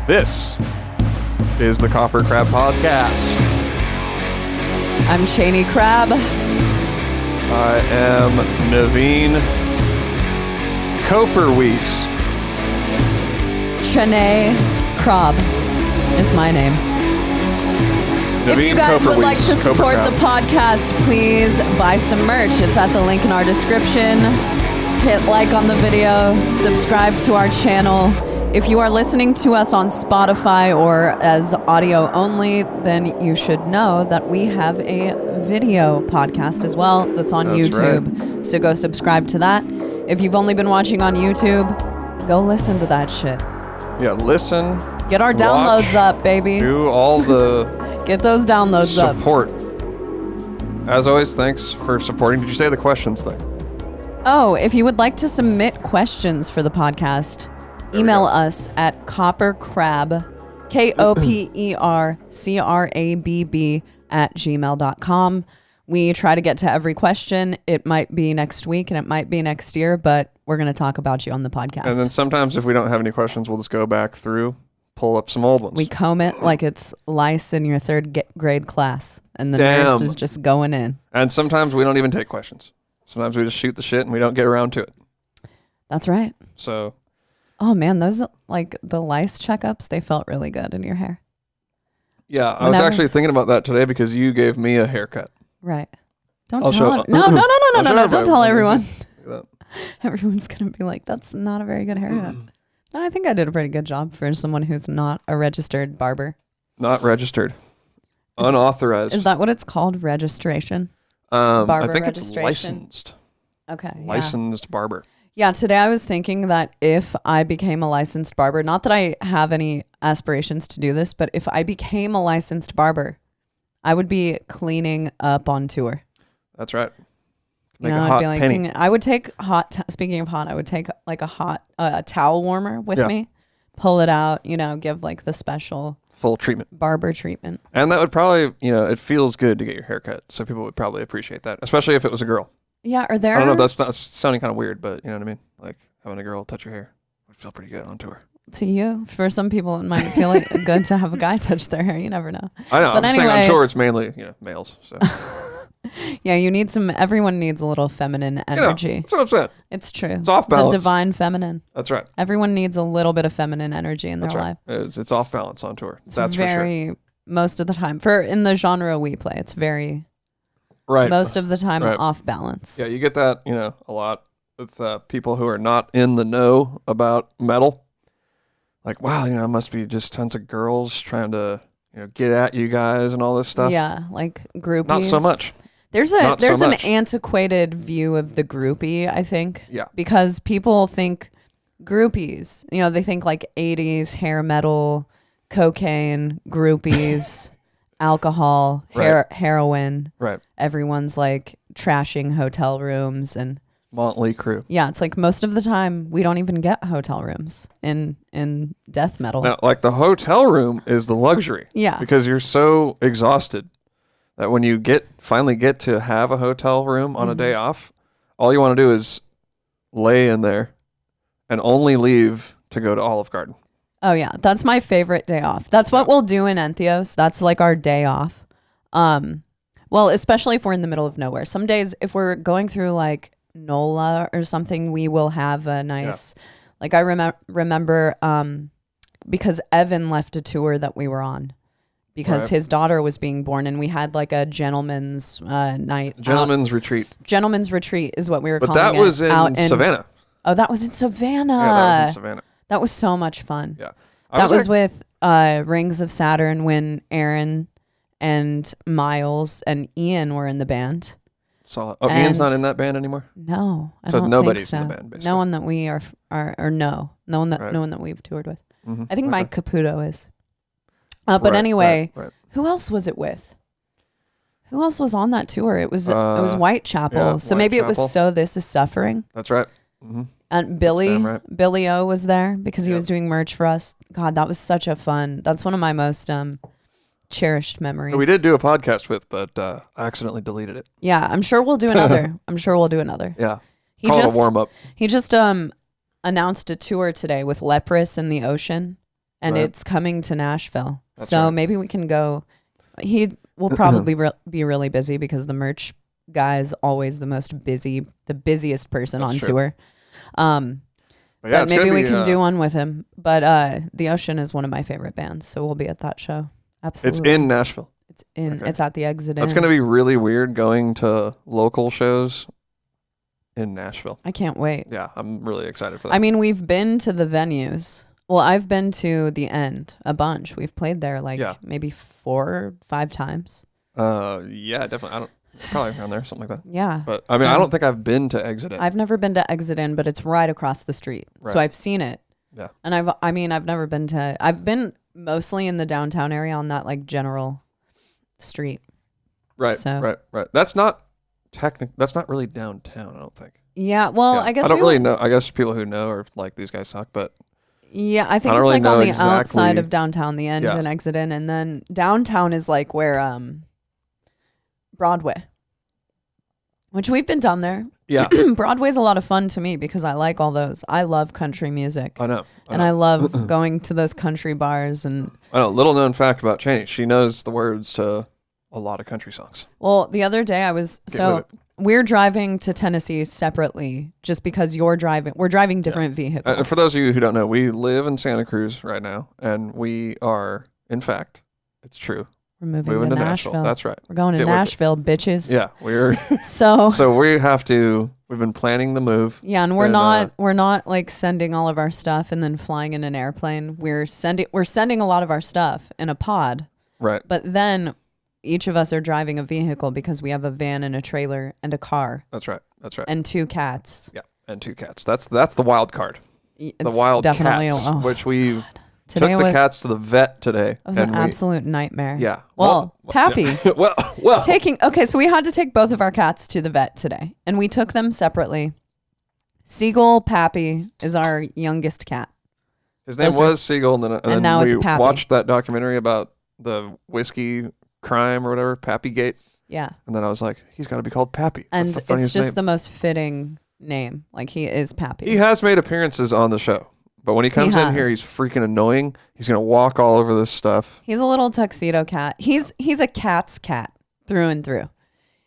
This is the KoperCrabb Podcast. I'm Chaney Crab. I am Navene Koperwees. Chaney Crab is my name. Navene if you guys would like to support KoperCrabb. the podcast, please buy some merch. It's at the link in our description. Hit like on the video. Subscribe to our channel. If you are listening to us on Spotify or as audio only, then you should know that we have a video podcast as well that's on YouTube. Right. So go subscribe to that. If you've only been watching on YouTube, go listen to that shit. Yeah, listen. Get our downloads up, babies. Do all the Get those downloads support. As always, thanks for supporting. Did you say the questions thing? Oh, if you would like to submit questions for the podcast, email us at KoperCrabb, KoperCrabb @gmail.com. We try to get to every question. It might be next week and it might be next year, but we're going to talk about you on the podcast. And then sometimes if we don't have any questions, we'll just go back through, pull up some old ones. We comb it like it's lice in your third grade class, and the nurse is just going in. And sometimes we don't even take questions. Sometimes we just shoot the shit and we don't get around to it. That's right. So... Oh man, those like the lice checkups, they felt really good in your hair. Yeah, I was actually thinking about that today because you gave me a haircut. Right. Don't I'll tell show- everyone. No, don't tell everyone. That. Everyone's going to be like, that's not a very good haircut. No, I think I did a pretty good job for someone who's not a registered barber. Not registered. Unauthorized. Is that what it's called? Registration? I Barber think registration? it's licensed. Okay. Yeah. Licensed barber. Yeah, today I was thinking that if I became a licensed barber, not that I have any aspirations to do this, but if I became a licensed barber, I would be cleaning up on tour. That's right. You Make know, a I'd hot be like, penny. I would take speaking of hot, I would take like a hot towel warmer with me, pull it out, give like the special Full treatment. barber treatment. And that would probably, it feels good to get your hair cut. So people would probably appreciate that, especially if it was a girl. Yeah, are there... I don't know if that's sounding kind of weird, but you know what I mean? Like having a girl touch your hair would feel pretty good on tour. To you. For some people, it might feel like good to have a guy touch their hair. You never know. I know. But I'm saying I'm sure it's mainly, males. So Yeah, everyone needs a little feminine energy. that's what I'm saying. It's true. It's off balance. The divine feminine. That's right. Everyone needs a little bit of feminine energy in their life. It's off balance on tour. That's for sure. Most of the time. In the genre we play, it's very... Right. Most of the time Right. off balance. Yeah, you get that, a lot with people who are not in the know about metal. Like, wow, it must be just tons of girls trying to, get at you guys and all this stuff. Yeah, like groupies. Not so much. There's Not so an much. antiquated view of the groupie, I think. Yeah. Because people think groupies, they think like 80s hair metal, cocaine, groupies, alcohol, heroin. Right. Everyone's like trashing hotel rooms and Motley Crue. yeah, it's like most of the time we don't even get hotel rooms in death metal. Now, like the hotel room is the luxury. Yeah. Because you're so exhausted that when you finally get to have a hotel room on a day off, all you want to do is lay in there and only leave to go to Olive Garden. Oh yeah, that's my favorite day off. That's what we'll do in Entheos. That's like our day off. Well, especially if we're in the middle of nowhere. Some days, if we're going through like NOLA or something, we will have a nice. Like I remember because Evan left a tour that we were on because his daughter was being born, and we had like a gentleman's night. Gentleman's retreat. Gentleman's retreat is what we were But calling it. that was in Savannah. Oh, that was in Savannah. Yeah, that was in Savannah. That was so much fun. Yeah. That was with Rings of Saturn when Aaron and Miles and Ian were in the band. Solid. Oh, Ian's not in that band anymore? No, I so don't nobody's think so. in the band, basically. No one that we are no one that we've toured with. Mm-hmm. I think Mike Caputo is. But anyway, who else was it with? Who else was on that tour? It was Whitechapel. Yeah, so maybe it was So This Is Suffering. That's right. Mm-hmm. And Billy O was there because he was doing merch for us. God, that was such a fun. That's one of my most cherished memories. We did do a podcast with, but I accidentally deleted it. Yeah, I'm sure we'll do another. Yeah. He Call just it a warm up. He just announced a tour today with Leprous in the Ocean. and Right. it's coming to Nashville. That's So right. maybe we can go. He will probably be really busy because the merch guy is always the busiest person That's on true. tour. But yeah, But it's maybe gonna we be, can do one with him. But The Ocean is one of my favorite bands, so we'll be at that show. Absolutely. It's in Nashville. Okay. It's at the Exit That's Inn. going to be really weird going to local shows in Nashville. I can't wait. Yeah, I'm really excited for that. I mean, we've been to the venues. Well, I've been to the End a bunch. We've played there maybe 4 or 5 times. Yeah, definitely. Probably around there, something like that. Yeah. But I mean, I don't think I've been to Exit Inn. I've never been to Exit Inn, but it's right across the street. Right. So I've seen it. Yeah. And I've never been to, I've been mostly in the downtown area on that like general street. Right. So- Right. That's not really downtown, I don't think. Yeah. Well, Yeah. I guess I don't really know. I guess people who know are like, these guys suck, but Yeah, I think I it's don't really like on know the outside exactly- of downtown, the End Yeah. and Exit In, and then downtown is like where Broadway, which we've been down there. yeah, Broadway's a lot of fun to me because I like all those. I love country music. I know. And I love going to those country bars. And I know. Little known fact about Chaney, she knows the words to a lot of country songs. well, the other day with we're driving to Tennessee separately just because we're driving different vehicles. And for those of you who don't know, we live in Santa Cruz right now, and we are, in fact, it's true, we're moving moving to to Nashville. Nashville. That's right. We're going to Get with it. Nashville, bitches. Yeah, we're So we've been planning the move. yeah, and we're And, not like sending all of our stuff and then flying in an airplane. We're sending a lot of our stuff in a pod, Right. but then each of us are driving a vehicle because we have a van and a trailer and a car That's right. and 2 cats. Yeah, and 2 cats. That's the wild card. The It's wild definitely cats, which we Today took the was- cats to the vet today. It was and an absolute nightmare. Yeah. Well, Pappy. Yeah. well. So we had to take both of our cats to the vet today, and we took them separately. Seagull Pappy is our youngest cat. His name those are- was Seagull, and then now we it's Pappy. watched that documentary about the whiskey crime or whatever, Pappygate, Yeah. and then I was like, he's got to be called Pappy. And That's the it's funniest just name. the most fitting name. Like, he is Pappy. He has made appearances on the show, but when he comes in here, has. he's freaking annoying. He's gonna walk all over this stuff. He's a little tuxedo cat. He's a cat's cat through and through.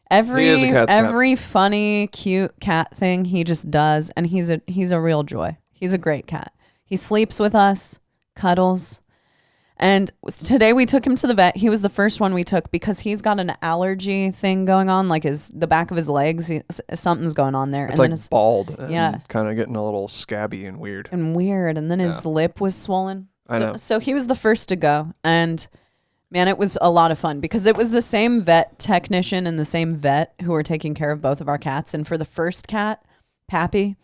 Every He is a cat's cat. every funny, cute cat thing he just does, and he's a real joy. He's a great cat. He sleeps with us, cuddles. And today we took him to the vet. He was the first one we took because he's got an allergy thing going on, like the back of his legs. Something's going on there, It's and like then it's bald and yeah. kind of getting a little scabby and weird. and weird. And then his lip was swollen. I know. So he was the first to go, and man, it was a lot of fun because it was the same vet technician and the same vet who were taking care of both of our cats. And for the first cat, Pappy,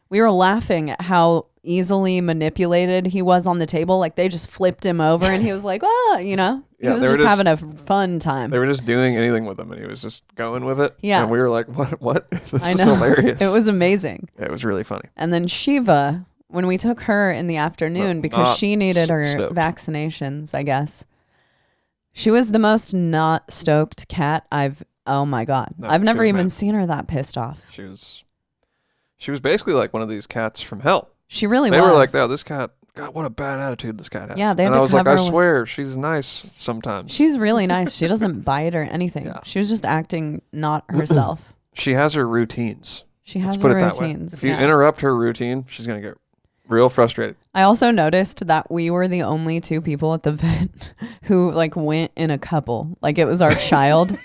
we were laughing at how easily manipulated he was on the table. Like, they just flipped him over and he was like, oh, he Yeah, was they were just having a fun time. They were just doing anything with him, and he was just going with it. Yeah. And we were like, what? This I is know. hilarious. It was amazing. Yeah, it was really funny. And then Shiva, when we took her in the afternoon because Not she needed her stoked. vaccinations, I guess. She was the most not stoked cat oh my God. No, I've she never was even mad. seen her that pissed off. She was basically like one of these cats from hell. She really They was. were like, "Oh, this cat, God, what a bad attitude this cat has." Yeah, they had and to I was like, cover "I with- swear, she's nice sometimes." She's really nice. She doesn't bite or anything. Yeah. She was just acting not herself. She has her routines. She Let's has put her it that way. routines. If you yeah. interrupt her routine, she's gonna get real frustrated. I also noticed that we were the only 2 people at the vet who went in a couple. Like, it was our child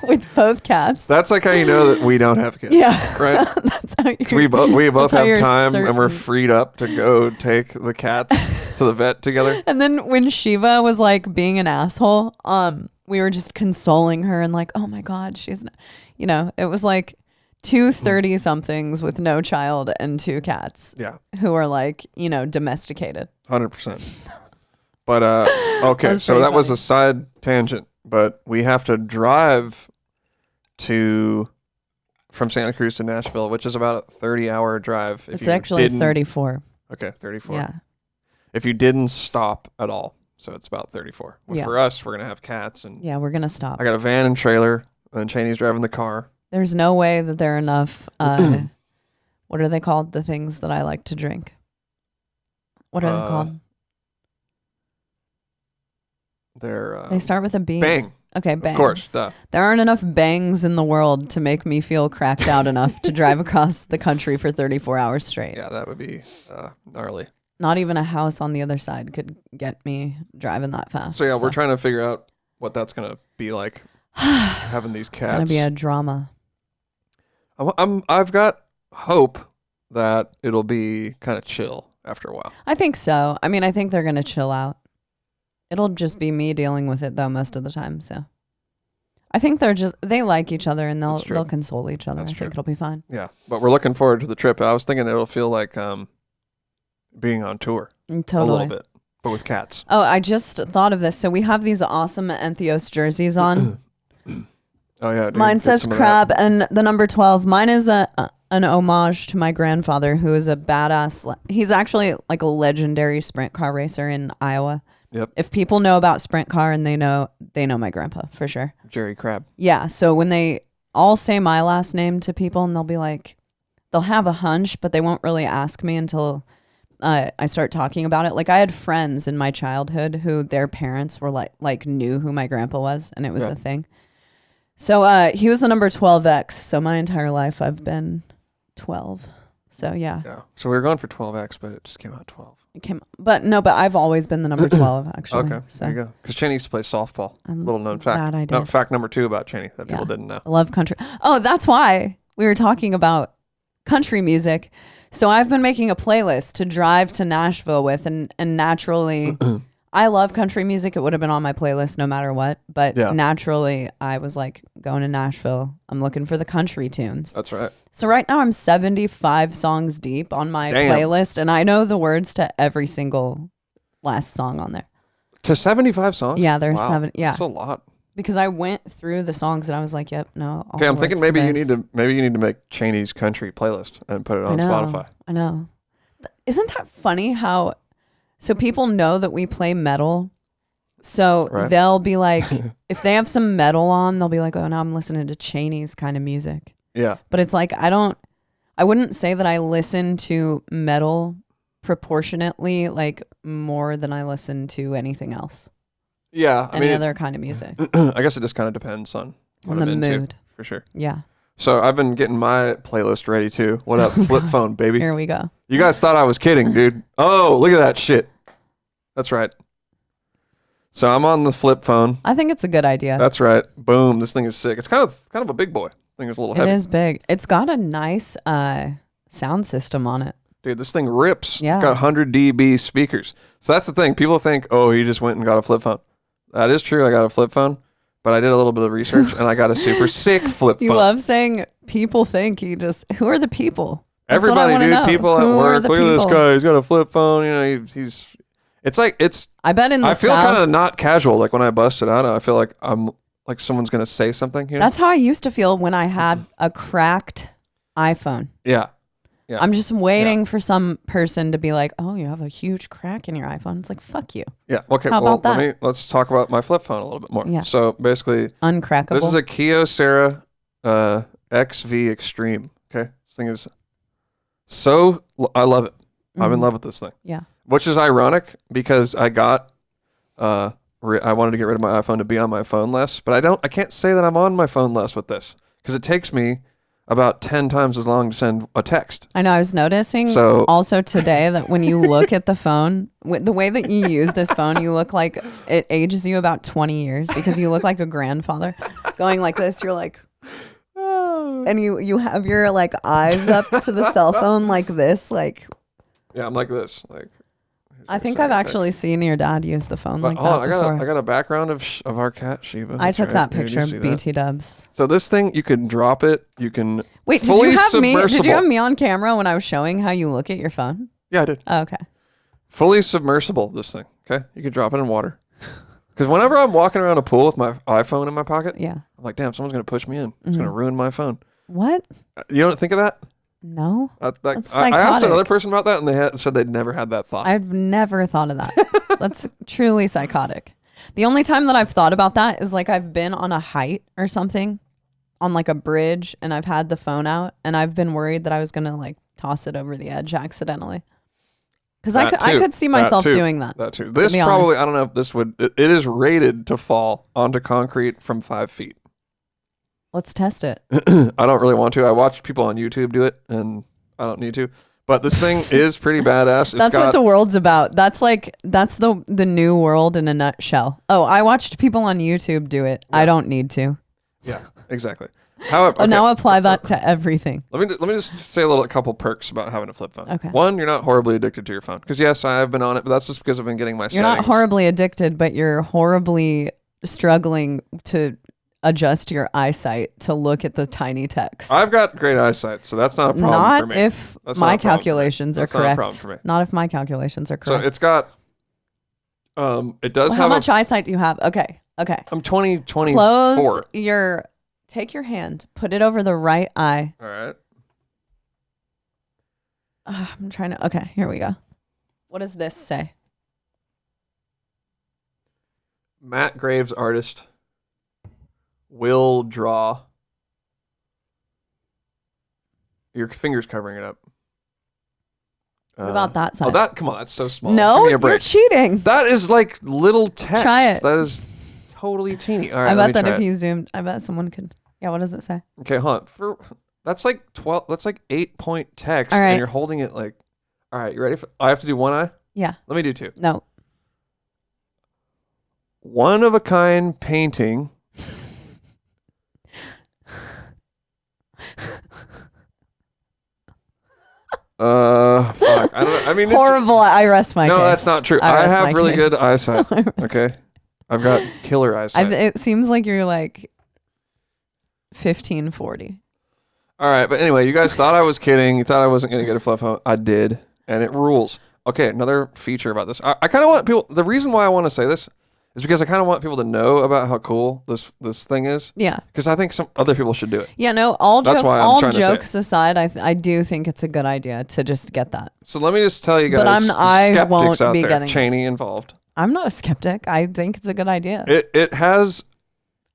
with both cats. That's like how you know that we don't have kids. Yeah. Right? That's how We both that's how have you're time and we're certain. freed up to go take the cats to the vet together. And then when Shiva was being an asshole, we were just consoling her and oh my God, she's, it was 2 30-somethings with no child and 2 cats Yeah, who are domesticated. 100%. But okay, was so pretty that was funny. a side tangent. But we have to drive from Santa Cruz to Nashville, which is about a 30-hour drive. It's actually 34. Okay, 34. Yeah. If you didn't stop at all, so it's about 34. Well, Yeah. for us, we're gonna have cats, and Yeah, we're going to stop. I got a van and trailer, and then Chaney's driving the car. There's no way that there are enough, what are they called? The things that I like to drink. What are they called? They start with a B. Bang. Okay, bangs. Of course. Duh. There aren't enough bangs in the world to make me feel cracked out enough to drive across the country for 34 hours straight. Yeah, that would be gnarly. Not even a house on the other side could get me driving that fast. So yeah, we're trying to figure out what that's going to be like, having these cats. It's going to be a drama. I've got hope that it'll be kind of chill after a while. I think so. I mean, I think they're going to chill out. It'll just be me dealing with it though most of the time. So I think they like each other and they'll console each other. I think it'll be fine. Yeah, but we're looking forward to the trip. I was thinking it'll feel like being on tour totally. A little bit, but with cats. Oh, I just thought of this. So we have these awesome Entheos jerseys on. Oh yeah, dude, mine says Crab and the number 12. Mine is an homage to my grandfather, who is a badass. He's actually like a legendary sprint car racer in Iowa. Yep. If people know about sprint car and they know my grandpa for sure. Jerry Crab. Yeah. So when they all say my last name to people and they'll be like, they'll have a hunch, but they won't really ask me until I start talking about it. Like I had friends in my childhood who their parents were like knew who my grandpa was, and it was a thing. So he was the number 12X. So my entire life I've been 12. So yeah. Yeah. So we were going for 12X, but it just came out 12. But I've always been the number 12 actually. Okay. So. There you go. Because Chaney used to play softball. Little known fact. Glad I did. No, fact number 2 about Chaney that people didn't know. I love country. Oh, that's why we were talking about country music. So I've been making a playlist to drive to Nashville with, and naturally, I love country music. It would have been on my playlist no matter what. But naturally, I was like, going to Nashville, I'm looking for the country tunes. That's right. So right now, I'm 75 songs deep on my playlist, and I know the words to every single last song on there. To 75 songs? Yeah, there's 7. Yeah, that's a lot. Because I went through the songs and I was like, "Yep, no." Okay, I'm thinking maybe you need to make Chaney's country playlist and put it on Spotify. I know. Isn't that funny how? So people know that we play metal, so they'll be like, if they have some metal on, they'll be like, "Oh, now I'm listening to Chaney's kind of music." Yeah. But it's like I wouldn't say that I listen to metal proportionately like more than I listen to anything else. Yeah, any other kind of music. I guess it just kind of depends on what I'm into, mood. For sure. Yeah. So I've been getting my playlist ready too. What up, flip phone, baby? Here we go. You guys thought I was kidding, dude. Oh, look at that shit. That's right. So I'm on the flip phone. I think it's a good idea. That's right. Boom. This thing is sick. It's kind of a big boy. I think it's a little heavy. It is big. It's got a nice sound system on it. Dude, this thing rips. Yeah. It's got 100 dB speakers. So that's the thing. People think, oh, he just went and got a flip phone. That is true. I got a flip phone, but I did a little bit of research and I got a super sick flip phone. You love saying people think who are the people? That's everybody, dude. Know. People at work. Look at this guy. He's got a flip phone. You know, I bet in the I feel South, kind of not casual. Like when I bust it out, I feel like I'm like someone's going to say something. You know? That's how I used to feel when I had a cracked iPhone. Yeah. Yeah. I'm just waiting for some person to be like, "Oh, you have a huge crack in your iPhone." It's like, "Fuck you." Yeah. Okay. How about that? Let's talk about my flip phone a little bit more. Yeah. So basically, uncrackable. This is a Kyocera XV Extreme. Okay. This thing is I love it. Mm-hmm. I'm in love with this thing. Yeah. Which is ironic because I got I wanted to get rid of my iPhone to be on my phone less, but I can't say that I'm on my phone less with this because it takes me about 10 times as long to send a text. I know. I was noticing also today that when you look at the phone, the way that you use this phone, you look like it ages you about 20 years because you look like a grandfather going like this. You're like, and you have your like eyes up to the cell phone like this. Like, yeah, I'm like this. Like, I think I've actually seen your dad use the phone like that before. I got a background of our cat Shiva. I took that picture of BT Dubs. So this thing, you can drop it. You can wait. Did you have me on camera when I was showing how you look at your phone? Yeah, I did. Oh, okay. Fully submersible. This thing. Okay, you can drop it in water. Because whenever I'm walking around a pool with my iPhone in my pocket, I'm like, damn, someone's gonna push me in. It's gonna ruin my phone. What? You don't think of that? No. I asked another person about that, and they said they'd never had that thought. I've never thought of that. That's truly psychotic. The only time that I've thought about that is like I've been on a height or something, on like a bridge, and I've had the phone out, and I've been worried that I was gonna like toss it over the edge accidentally. Because I could see myself doing that. That too. This probably, I don't know if this would, it is rated to fall onto concrete from 5 feet. Let's test it. I don't really want to. I watch people on YouTube do it, and I don't need to. But this thing is pretty badass. That's what the world's about. That's the new world in a nutshell. Oh, I watched people on YouTube do it. Yeah. I don't need to. Yeah, exactly. However, okay. Now apply that to everything. Let me just say a couple perks about having a flip phone. Okay. One, you're not horribly addicted to your phone. Because yes, I have been on it, but that's just because I've been getting my You're not horribly addicted, but you're horribly struggling to adjust your eyesight to look at the tiny text. I've got great eyesight, so that's not a problem for me. Not if my calculations are correct. Not a problem for me. Not if my calculations are correct. So it's got, it does have how much eyesight do you have? Okay. I'm 24. Take your hand, put it over the right eye. All right. I'm trying to, okay, here we go. What does this say? Matt Graves, artist, will draw. Your finger's covering it up. What about that side? Oh, come on, that's so small. No, you're cheating. That is like little text. Try it. That is totally teeny. All right, I bet that if you zoomed, I bet someone could. Yeah, what does it say? Okay, hold on. That's like 12. That's like 8-point text, all right. And you're holding it like. All right, you ready? I have to do one eye. Yeah. Let me do two. No. One of a kind painting. Fuck. I don't know. I mean, horrible. I rest my case. No, that's not true. I have really good eyesight. Okay. I've got killer eyesight. It seems like you're like 1540. All right, but anyway, you guys thought I was kidding. You thought I wasn't going to get a flip phone. I did, and it rules. Okay, another feature about this. I kind of want people. The reason why I want to say this is because I kind of want people to know about how cool this thing is. Yeah. Because I think some other people should do it. Yeah. No. All jokes aside, I do think it's a good idea to just get that. So let me just tell you guys. But I won't out be there, getting Chaney involved. I'm not a skeptic. I think it's a good idea. It has.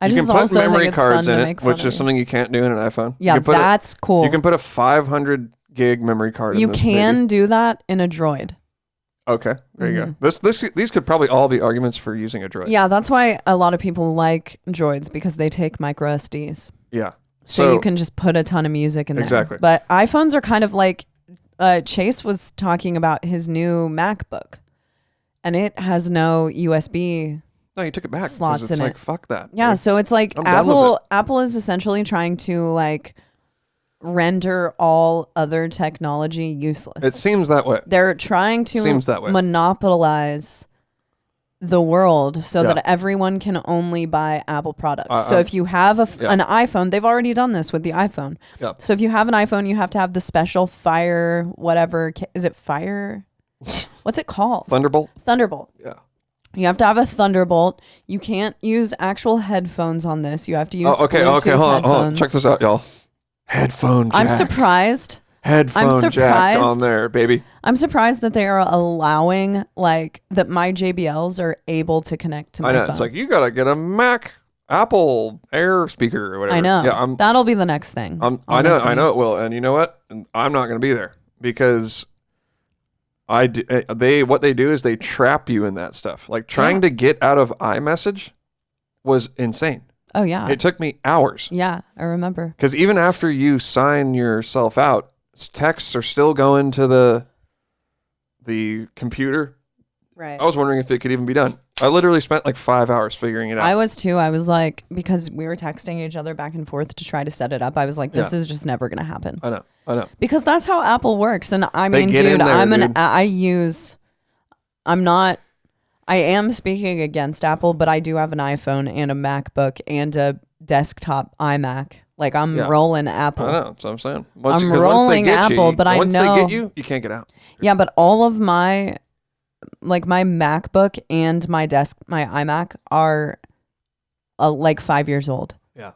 You can put memory cards in it, which is something you can't do in an iPhone. Yeah, that's cool. You can put a 500 gig memory card in this. You can do that in a Droid. Okay, there you go. These could probably all be arguments for using a Droid. Yeah, that's why a lot of people like Droids, because they take micro SDs. Yeah. So you can just put a ton of music in there. Exactly. But iPhones are kind of like, Chase was talking about his new MacBook, and it has no USB. No, you took it back. Slots in like, it. Fuck that. Yeah, dude. so it's like Apple is essentially trying to like render all other technology useless. It seems that way. They're trying to monopolize the world so that everyone can only buy Apple products. So if you have an iPhone, they've already done this with the iPhone. Yep. So if you have an iPhone, you have to have the special Fire, whatever. Is it Fire? What's it called? Thunderbolt? Thunderbolt. Yeah. You have to have a Thunderbolt. You can't use actual headphones on this. You have to use Bluetooth hold on. Check this out, y'all. Headphone jack. I'm surprised. Headphone jack on there, baby. I'm surprised that they are allowing that my JBLs are able to connect to my phone. It's like you gotta get a Apple Air speaker or whatever. I know. Yeah, that'll be the next thing. I know it will. And you know what? I'm not gonna be there because what they do is they trap you in that stuff. Like trying to get out of iMessage was insane. Oh yeah. It took me hours. Yeah, I remember. Because even after you sign yourself out, texts are still going to the computer. Right. I was wondering if it could even be done. I literally spent like 5 hours figuring it out. I was too. I was like, because we were texting each other back and forth to try to set it up. I was like, this is just never going to happen. I know. Because that's how Apple works. And I mean, I am speaking against Apple, but I do have an iPhone and a MacBook and a desktop iMac. Like I'm rolling Apple. I know. That's what I'm saying. I'm rolling Apple, but I know. Once they get you, you can't get out. Yeah, but all of my MacBook and my iMac are 5 years old. Yeah.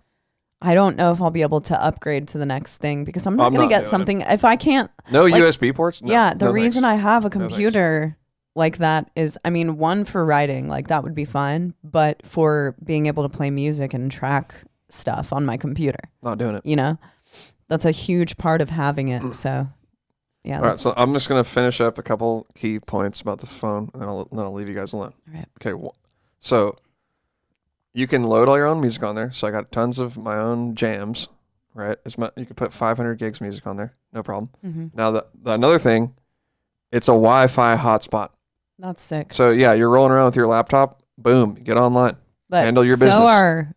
I don't know if I'll be able to upgrade to the next thing because I'm not going to get something if I can't. No USB ports? No, yeah, the reason I have a computer like that is, I mean, one for writing, like that would be fine, but for being able to play music and track stuff on my computer. Not doing it. You know? That's a huge part of having it, so Yeah. All right, so I'm just gonna finish up a couple key points about the phone, and then I'll leave you guys alone. All right. Okay. So you can load all your own music on there. So I got tons of my own jams. Right. You can put 500 gigs music on there. No problem. Mm-hmm. Now the another thing, it's a Wi-Fi hotspot. That's sick. So yeah, you're rolling around with your laptop. Boom, get online. But handle your business. So are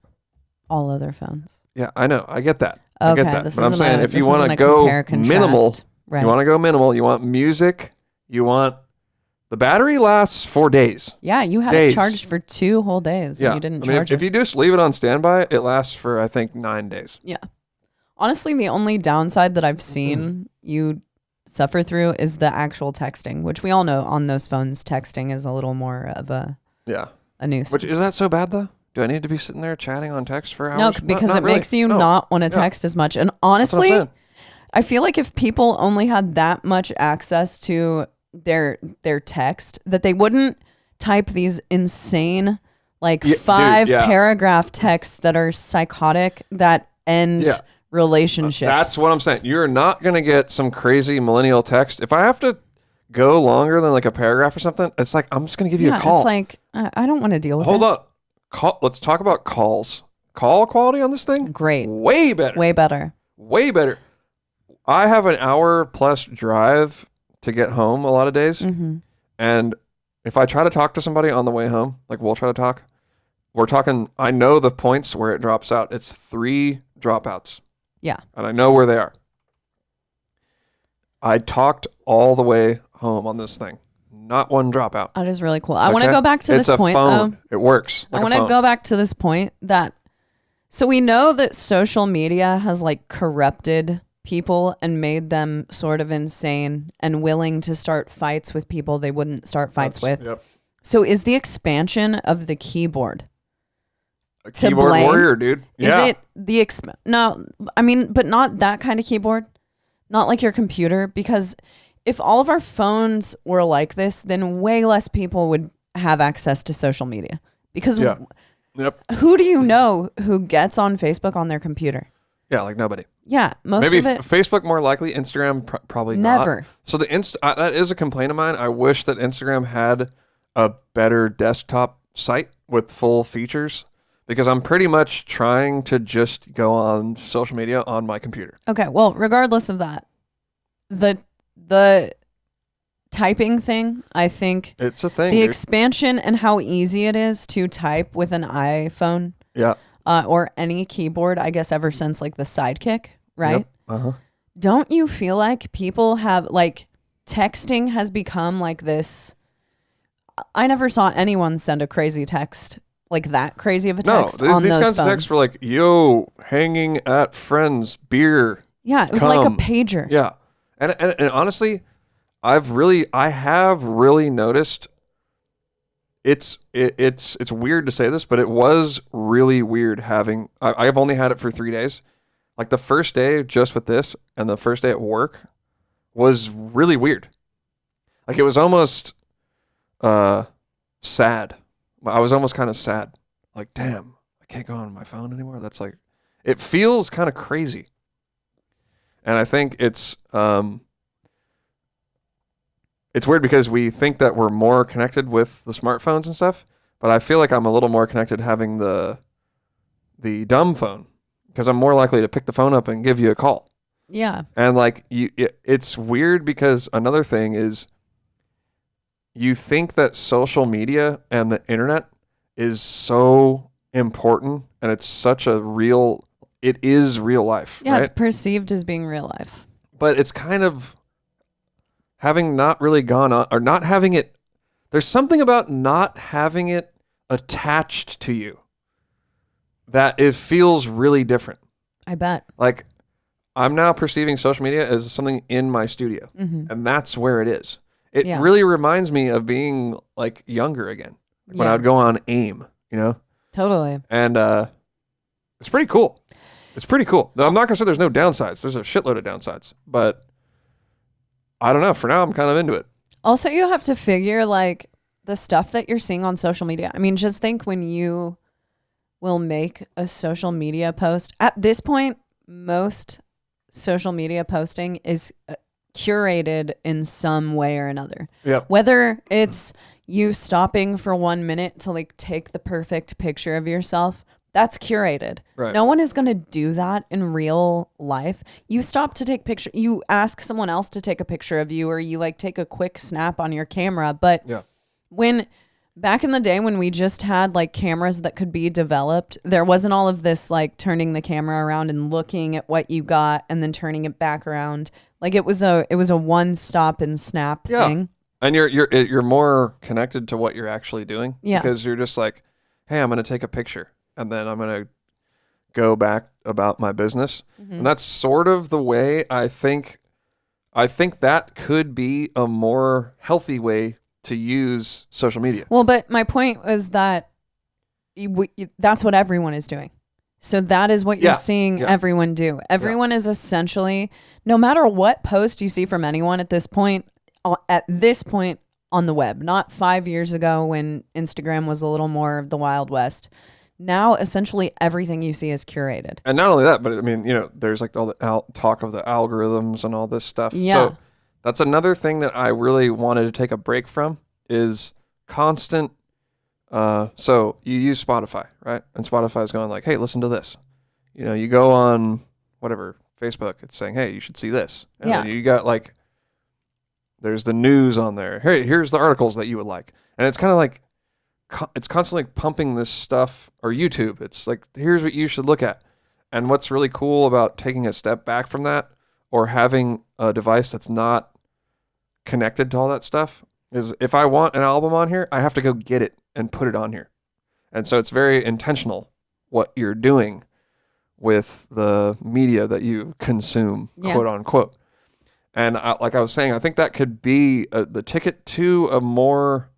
all other phones. Yeah, I know. I get that. Okay, I get that. But I'm saying if you want to go go minimal, right. you want to go minimal. You want music. You want the battery lasts 4 days. Yeah, you had it charged for 2 whole days. Yeah, And you didn't charge it. If you just leave it on standby, it lasts for I think 9 days. Yeah. Honestly, the only downside that I've seen you suffer through is the actual texting, which we all know on those phones, texting is a little more of a nuisance. Which is that so bad though? Do I need to be sitting there chatting on text for hours? No, because not it really. Makes you not want to text as much. And honestly, I feel like if people only had that much access to their text, that they wouldn't type these insane 5 paragraph texts that are psychotic that end relationships. That's what I'm saying. You're not going to get some crazy millennial text. If I have to go longer than a paragraph or something, it's like, I'm just going to give you a call. It's like, I don't want to deal with it. Hold on. Let's talk about calls. Call quality on this thing? Great. Way better. Way better. Way better. I have an hour plus drive to get home a lot of days. Mm-hmm. And if I try to talk to somebody on the way home, we'll try to talk, we're talking, I know the points where it drops out. It's 3 dropouts. Yeah. And I know where they are. I talked all the way home on this thing. Not one dropout. That is really cool. I want to go back to this point, phone. though. It works. I want to go back to this point that, so we know that social media has corrupted people and made them sort of insane and willing to start fights with people they wouldn't start fights with. Yep. So is the expansion of the keyboard a keyboard warrior, dude? Yeah. Is it the no, I mean, but not that kind of keyboard, not like your computer, because if all of our phones were like this, then way less people would have access to social media. Because who do you know who gets on Facebook on their computer? Yeah, nobody. Yeah, maybe of it. Facebook more likely. Instagram probably never. Not. So that is a complaint of mine. I wish that Instagram had a better desktop site with full features, because I'm pretty much trying to just go on social media on my computer. Okay, well, regardless of that, the typing thing, I think it's a thing. The expansion and how easy it is to type with an iPhone. Yeah. Or any keyboard, I guess, ever since the Sidekick, right? Yep. Uh-huh. Don't you feel like people have texting has become this? I never saw anyone send a crazy text that crazy of a text on these those kinds phones. of texts were yo, hanging at friends, beer. Yeah, it was like a pager. Yeah. And honestly, I have really noticed it's weird to say this, but it was really weird having I've only had it for 3 days. The first day just with this and the first day at work was really weird. It was almost sad. I was almost kind of sad. Damn, I can't go on my phone anymore. That's it feels kind of crazy. And I think it's weird because we think that we're more connected with the smartphones and stuff, but I feel like I'm a little more connected having the dumb phone, because I'm more likely to pick the phone up and give you a call. Yeah. And it's weird because another thing is you think that social media and the internet is so important, and it's such it is real life. Yeah, right? It's perceived as being real life. But it's kind of having not really gone on, or not having it. There's something about not having it attached to you that it feels really different. I bet. I'm now perceiving social media as something in my studio, and that's where it is. It Yeah. really reminds me of being younger again, when I would go on AIM, Totally. And it's pretty cool. It's pretty cool. Now, I'm not gonna say there's no downsides. There's a shitload of downsides, but I don't know. For now, I'm kind of into it. Also, you have to figure the stuff that you're seeing on social media. I mean, just think when you will make a social media post. At this point, most social media posting is curated in some way or another. Yeah. Whether it's you stopping for 1 minute to like take the perfect picture of yourself, that's curated. Right. No one is going to do that in real life. You stop to take picture, you ask someone else to take a picture of you, or you like take a quick snap on your camera. But when back in the day when we just had like cameras that could be developed, there wasn't all of this like turning the camera around and looking at what you got and then turning it back around. Like it was a one stop and snap thing. And you're more connected to what you're actually doing. Yeah. Because you're just like, hey, I'm going to take a picture and then I'm going to go back about my business. Mm-hmm. And that's sort of the way I think that could be a more healthy way to use social media. Well, but my point was that that's what everyone is doing. So that is what you're seeing everyone do. Everyone is essentially, no matter what post you see from anyone at this point on the web, not 5 years ago when Instagram was a little more of the Wild West. Now, essentially everything you see is curated. And not only that, but I mean, there's like all the talk of the algorithms and all this stuff. Yeah. So that's another thing that I really wanted to take a break from is constant. So you use Spotify, right? And Spotify's going like, hey, listen to this. You go on whatever, Facebook, it's saying, hey, you should see this. And then you got like, there's the news on there. Hey, here's the articles that you would like. And it's kind of like, it's constantly pumping this stuff, or YouTube. It's like, here's what you should look at. And what's really cool about taking a step back from that or having a device that's not connected to all that stuff is if I want an album on here, I have to go get it and put it on here. And so it's very intentional what you're doing with the media that you consume, quote unquote. And like I was saying, I think that could be the ticket to a more,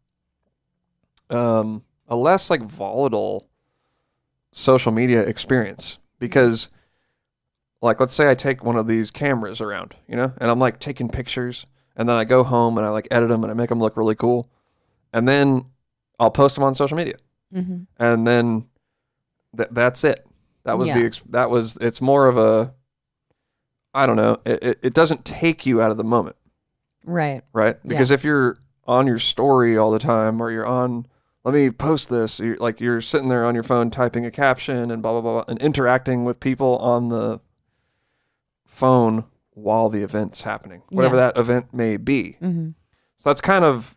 a less like volatile social media experience. Because like, let's say I take one of these cameras around, and I'm like taking pictures, and then I go home and I like edit them and I make them look really cool. And then I'll post them on social media. Mm-hmm. And then that's it. That was it's more of a, I don't know. It doesn't take you out of the moment. Right. Right. Because if you're on your story all the time, or you're on, let me post this, you're sitting there on your phone typing a caption and blah, blah, blah, and interacting with people on the phone while the event's happening, whatever that event may be. Mm-hmm. So that's kind of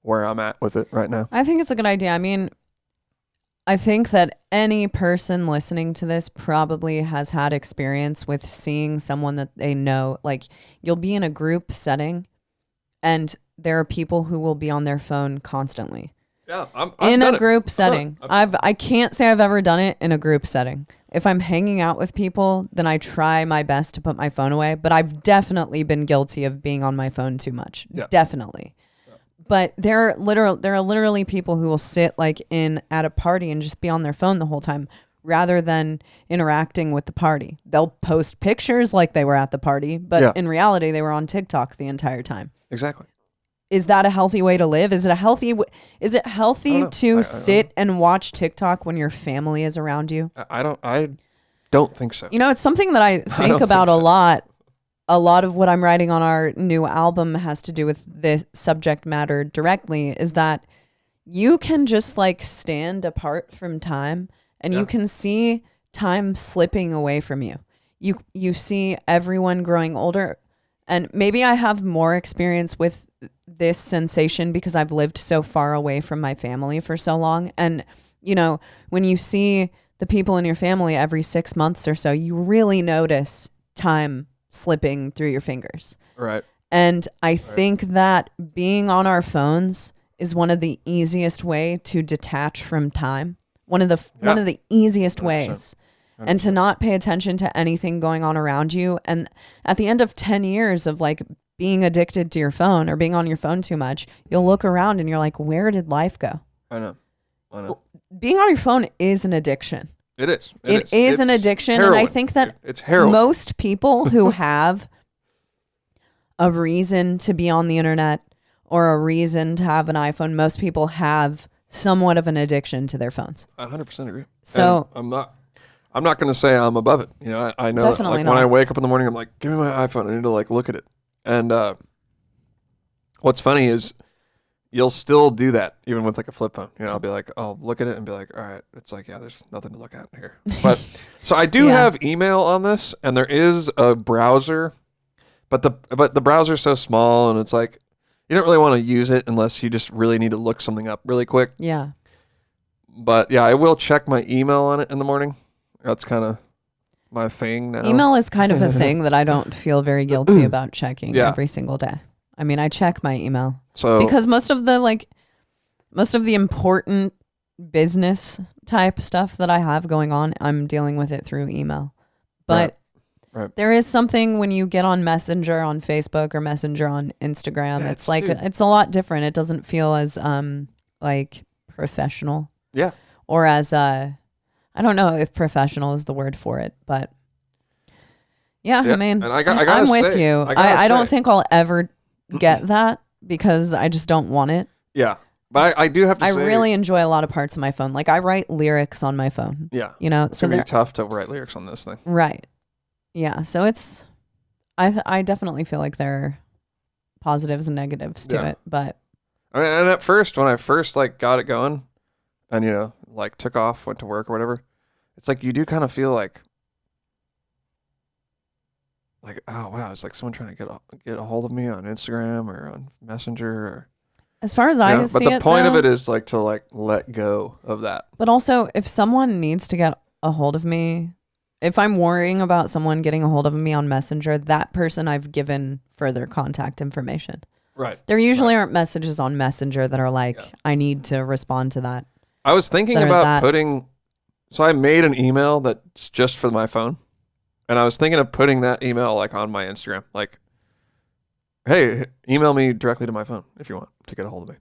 where I'm at with it right now. I think it's a good idea. I mean, I think that any person listening to this probably has had experience with seeing someone that they know. Like, you'll be in a group setting and there are people who will be on their phone constantly. Yeah, I've in done a group setting. I can't say I've ever done it in a group setting. If I'm hanging out with people, then I try my best to put my phone away, but I've definitely been guilty of being on my phone too much. Yeah. Definitely. Yeah. But there are literally people who will sit like at a party and just be on their phone the whole time rather than interacting with the party. They'll post pictures like they were at the party, but in reality they were on TikTok the entire time. Exactly. Is that a healthy way to live? Is it healthy to sit and watch TikTok when your family is around you? I don't think so. It's something that I think about a lot. A lot of what I'm writing on our new album has to do with this subject matter directly, is that you can just like stand apart from time and you can see time slipping away from you. You see everyone growing older, and maybe I have more experience with this sensation because I've lived so far away from my family for so long. And, when you see the people in your family every 6 months or so, you really notice time slipping through your fingers. Right. And I think that being on our phones is one of the easiest way to detach from time. One of the easiest 100%. Ways. 100%. And to not pay attention to anything going on around you. And at the end of 10 years of like being addicted to your phone or being on your phone too much, you'll look around and you're like, where did life go? I know. Being on your phone is an addiction. It is. It is an addiction. Heroin. And I think that it's heroin. Most people who have a reason to be on the internet or a reason to have an iPhone, most people have somewhat of an addiction to their phones. I 100% agree. So and I'm not going to say I'm above it. I know definitely when I wake up in the morning, I'm like, give me my iPhone. I need to like look at it. And what's funny is you'll still do that even with like a flip phone. You know, I'll be like, I'll look at it and be like, all right, it's like, yeah, there's nothing to look at here. But so I do have email on this, and there is a browser, but the browser's so small, and it's like you don't really want to use it unless you just really need to look something up really quick. Yeah. But yeah, I will check my email on it in the morning. That's kind of my thing now. Email is kind of a thing that I don't feel very guilty about checking every single day. I mean, I check my email because most of the important business type stuff that I have going on, I'm dealing with it through email. But there is something when you get on Messenger on Facebook or Messenger on Instagram, it's like it's a lot different. It doesn't feel as like professional. Yeah. Or as I don't know if professional is the word for it, but I mean, and I'm with you. I don't think I'll ever get that because I just don't want it. Yeah. But I do have to say, I really enjoy a lot of parts of my phone. Like I write lyrics on my phone. Yeah. You know, so they're tough to write lyrics on this thing. Right. Yeah. So it's, I definitely feel like there are positives and negatives to it, but. I mean, and at first, when I first like got it going and, you know, like took off, went to work or whatever, it's like you do kind of feel like, oh wow, it's like someone trying to get a hold of me on Instagram or on Messenger or. As far as I see it, but the point of it is like to like let go of that. But also, if someone needs to get a hold of me, if I'm worrying about someone getting a hold of me on Messenger, that person I've given further contact information. Right. There usually aren't messages on Messenger that are like, I need to respond to that. I was thinking about so I made an email that's just for my phone. And I was thinking of putting that email like on my Instagram. Like, hey, email me directly to my phone if you want to get a hold of me.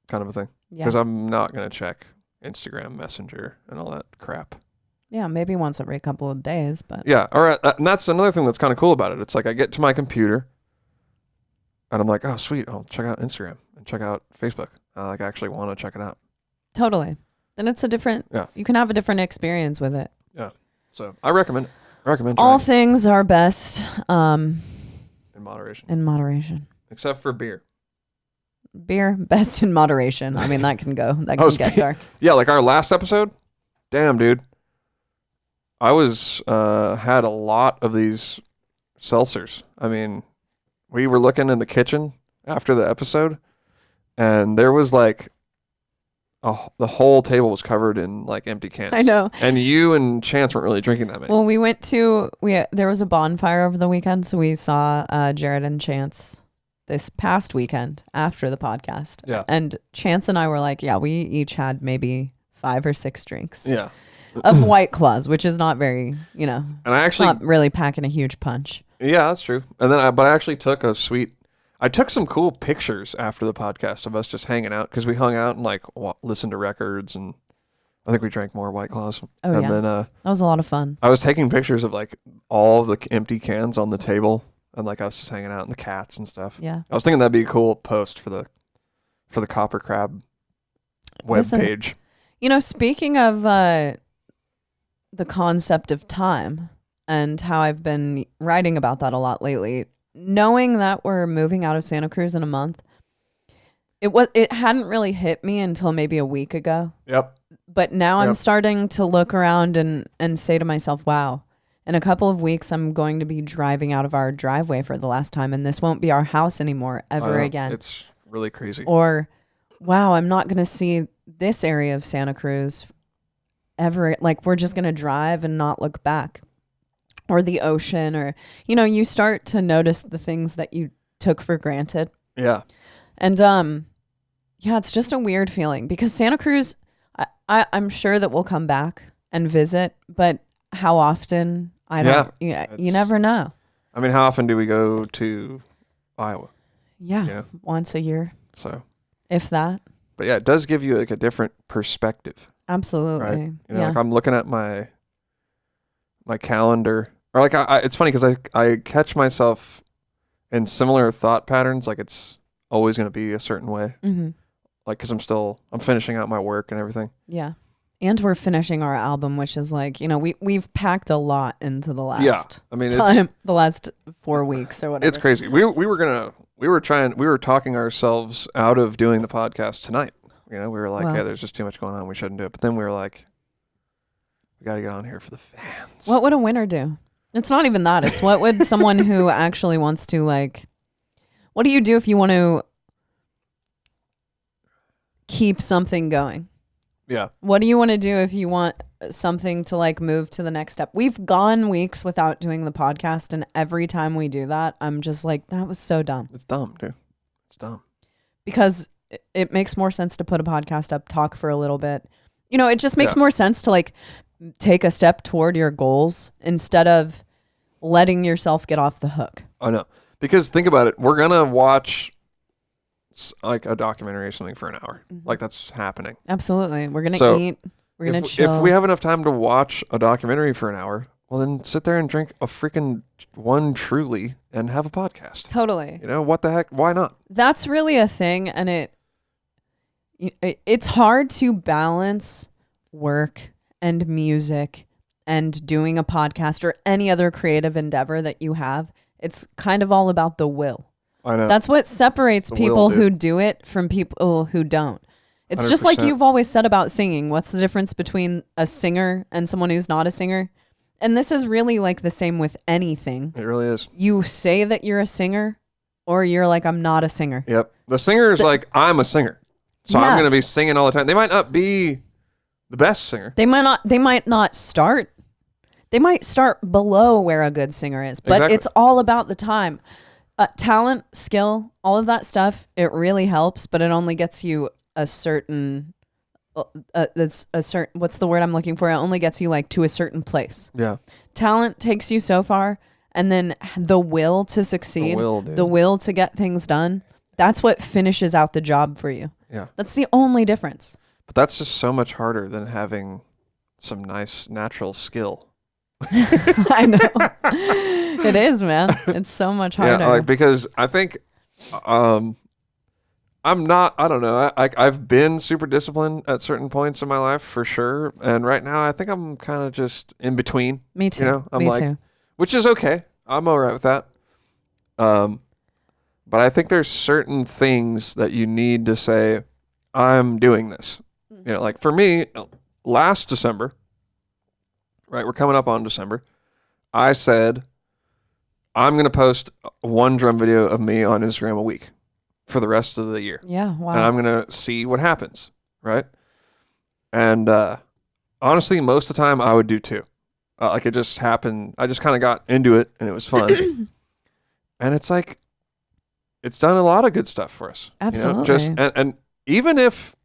Kind of a thing. Because I'm not going to check Instagram, Messenger, and all that crap. Yeah, maybe once every couple of days. But yeah, all right. And that's another thing that's kind of cool about it. It's like I get to my computer, and I'm like, oh, sweet. I'll check out Instagram and check out Facebook. I like actually want to check it out. Totally. Then it's a different, you can have a different experience with it. Yeah. So I recommend it. All things are best in moderation. In moderation. Except for beer. Beer, best in moderation. I mean, that can go. That can get dark. Yeah, like our last episode. Damn, dude. I had a lot of these seltzers. I mean, we were looking in the kitchen after the episode, and there was like the whole table was covered in like empty cans. I know. And you and Chance weren't really drinking that many. Well, there was a bonfire over the weekend, so we saw Jared and Chance this past weekend after the podcast. Yeah. And Chance and I were like, we each had maybe 5 or 6 drinks. Yeah. Of White Claws, which is not very, and I actually not really packing a huge punch. Yeah, that's true. And then I actually took I took some cool pictures after the podcast of us just hanging out because we hung out and like listened to records, and I think we drank more White Claws. Oh, and yeah. then that was a lot of fun. I was taking pictures of like all of the empty cans on the table, and like us just hanging out and the cats and stuff. Yeah. I was thinking that'd be a cool post for the KoperCrabb webpage. Speaking of the concept of time and how I've been writing about that a lot lately, knowing that we're moving out of Santa Cruz in a month, it hadn't really hit me until maybe a week ago. Yep. But now I'm starting to look around and say to myself, wow, in a couple of weeks, I'm going to be driving out of our driveway for the last time, and this won't be our house anymore ever again. It's really crazy. Or, wow, I'm not going to see this area of Santa Cruz ever. Like, we're just going to drive and not look back. Or the ocean, or, you start to notice the things that you took for granted. Yeah. And, it's just a weird feeling because Santa Cruz, I'm sure that we'll come back and visit, but how often, I don't, you never know. I mean, how often do we go to Iowa? Yeah. Once a year. So. If that. But yeah, it does give you like a different perspective. Absolutely. Right? Like I'm looking at my calendar, or like it's funny because I catch myself in similar thought patterns. Like it's always going to be a certain way. Mm-hmm. Like because I'm finishing out my work and everything. Yeah. And we're finishing our album, which is like, we've packed a lot into the last the last 4 weeks or whatever. It's crazy. We were talking ourselves out of doing the podcast tonight. We were like, hey, there's just too much going on. We shouldn't do it. But then we were like, we got to get on here for the fans. What would a winner do? It's not even that. It's what would someone who actually wants to, like, what do you do if you want to keep something going? Yeah. What do you want to do if you want something to, like, move to the next step? We've gone weeks without doing the podcast, and every time we do that, I'm just like, that was so dumb. It's dumb, dude. It's dumb. Because it makes more sense to put a podcast up, talk for a little bit. It just makes more sense to, like, take a step toward your goals instead of letting yourself get off the hook. I know. Because think about it. We're going to watch like a documentary or something for an hour. Mm-hmm. Like that's happening. Absolutely. We're going to eat. We're going to chill. If we have enough time to watch a documentary for an hour, well then sit there and drink a freaking one Truly and have a podcast. Totally. What the heck? Why not? That's really a thing. And it's hard to balance work and music and doing a podcast or any other creative endeavor that you have. It's kind of all about the will. I know. That's what separates people who do it from people who don't. It's 100%. Just like you've always said about singing. What's the difference between a singer and someone who's not a singer? And this is really like the same with anything. It really is. You say that you're a singer or you're like, I'm not a singer. Yep. The singer is like, I'm a singer. So I'm going to be singing all the time. They might not be the best singer. They might not start. They might start below where a good singer is, but It's all about the time. Talent, skill, all of that stuff, it really helps, but it only gets you a certain, what's the word I'm looking for? It only gets you like to a certain place. Yeah. Talent takes you so far, and then the will to succeed, the will to get things done, that's what finishes out the job for you. Yeah. That's the only difference. But that's just so much harder than having some nice natural skill. I know. It is, man. It's so much harder. Yeah, because I think I'm not, I don't know. I've been super disciplined at certain points in my life for sure. And right now I think I'm kind of just in between. Me too. I'm too. Which is okay. I'm all right with that. But I think there's certain things that you need to say, I'm doing this. Like for me, last December, right, we're coming up on December, I said, I'm going to post one drum video of me on Instagram a week for the rest of the year. Yeah, wow. And I'm going to see what happens, right? And honestly, most of the time I would do two. Like it just happened. I just kind of got into it and it was fun. And it's like, it's done a lot of good stuff for us. Absolutely. And even if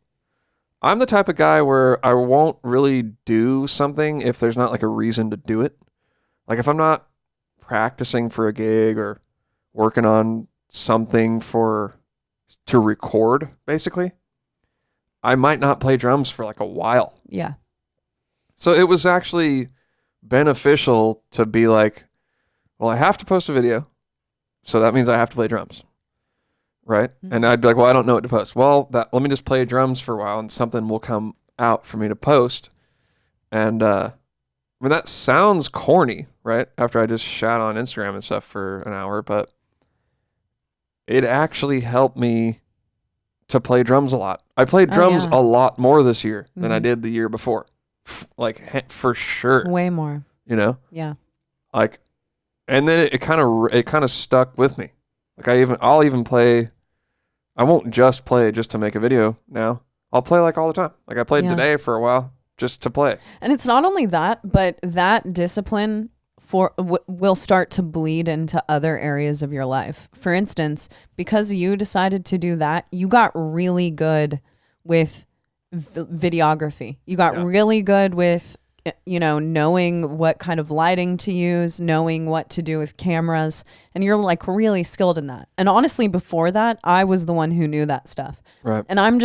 I'm the type of guy where I won't really do something if there's not like a reason to do it. Like if I'm not practicing for a gig or working on something to record, basically, I might not play drums for like a while. Yeah. So it was actually beneficial to be like, well, I have to post a video, so that means I have to play drums. Right? Mm-hmm. And I'd be like, well, I don't know what to post. Well, let me just play drums for a while and something will come out for me to post. And I mean, that sounds corny, right? After I just shat on Instagram and stuff for an hour, but it actually helped me to play drums a lot. I played drums a lot more this year than I did the year before. For sure. Way more. Yeah. Like, and then it kind of stuck with me. Like I'll even play. I won't just play just to make a video now. I'll play like all the time. Like I played today for a while just to play. And it's not only that, but that discipline will start to bleed into other areas of your life. For instance, because you decided to do that, you got really good with videography. You got really good with knowing what kind of lighting to use, knowing what to do with cameras, and you're like really skilled in that. And honestly, before that, I was the one who knew that stuff. Right. And I'm